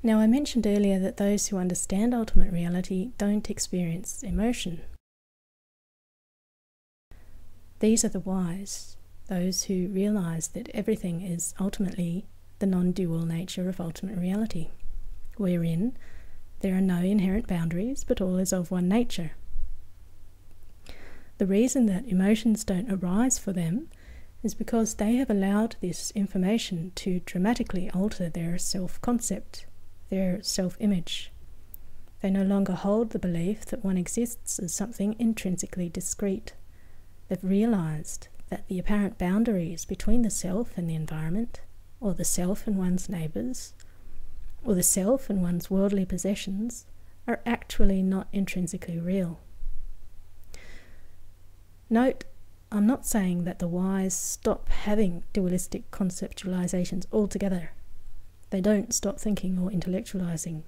Now, I mentioned earlier that those who understand ultimate reality don't experience emotion. These are the wise, those who realize that everything is ultimately the non-dual nature of ultimate reality, wherein there are no inherent boundaries, but all is of one nature. The reason that emotions don't arise for them is because they have allowed this information to dramatically alter their self-concept, their self-image. They no longer hold the belief that one exists as something intrinsically discrete. They've realized that the apparent boundaries between the self and the environment, or the self and one's neighbours, or the self and one's worldly possessions, are actually not intrinsically real. Note, I'm not saying that the wise stop having dualistic conceptualizations altogether. They don't stop thinking or intellectualizing,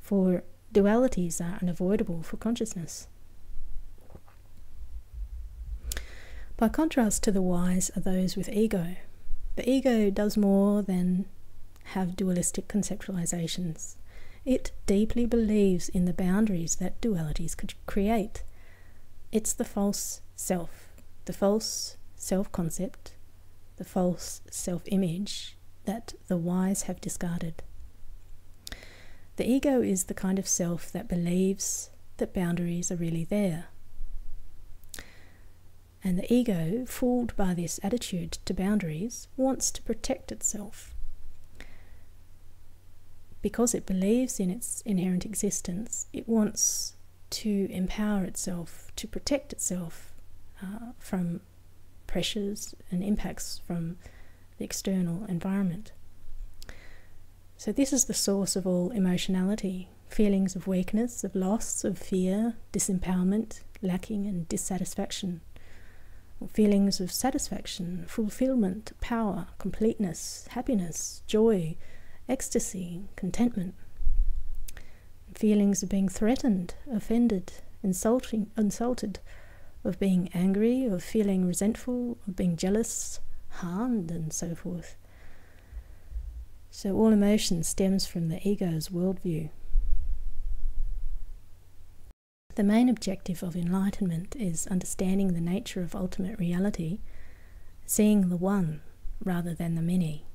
for dualities are unavoidable for consciousness. By contrast to the wise are those with ego. The ego does more than have dualistic conceptualizations. It deeply believes in the boundaries that dualities could create. It's the false self, the false self-concept, the false self-image that the wise have discarded. The ego is the kind of self that believes that boundaries are really there. And the ego, fooled by this attitude to boundaries, wants to protect itself. Because it believes in its inherent existence, it wants to empower itself, to protect itself from pressures and impacts from the external environment. So this is the source of all emotionality, feelings of weakness, of loss, of fear, disempowerment, lacking and dissatisfaction. Feelings of satisfaction, fulfillment, power, completeness, happiness, joy, ecstasy, contentment. Feelings of being threatened, offended, insulted, of being angry, of feeling resentful, of being jealous, harmed, and so forth. So all emotion stems from the ego's worldview. The main objective of enlightenment is understanding the nature of ultimate reality, seeing the one rather than the many,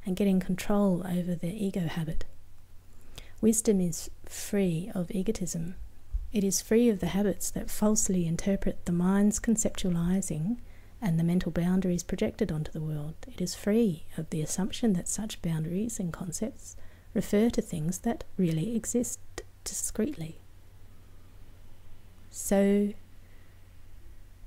and getting control over the ego habit. Wisdom is free of egotism. It is free of the habits that falsely interpret the mind's conceptualizing and the mental boundaries projected onto the world. It is free of the assumption that such boundaries and concepts refer to things that really exist discretely. So,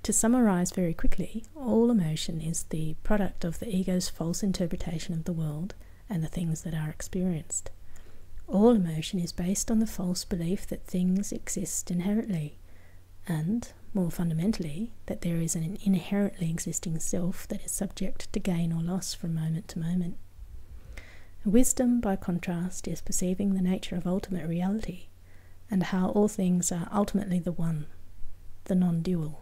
to summarize very quickly, all emotion is the product of the ego's false interpretation of the world and the things that are experienced. All emotion is based on the false belief that things exist inherently, and, more fundamentally, that there is an inherently existing self that is subject to gain or loss from moment to moment. Wisdom, by contrast, is perceiving the nature of ultimate reality, and how all things are ultimately the one, the non-dual.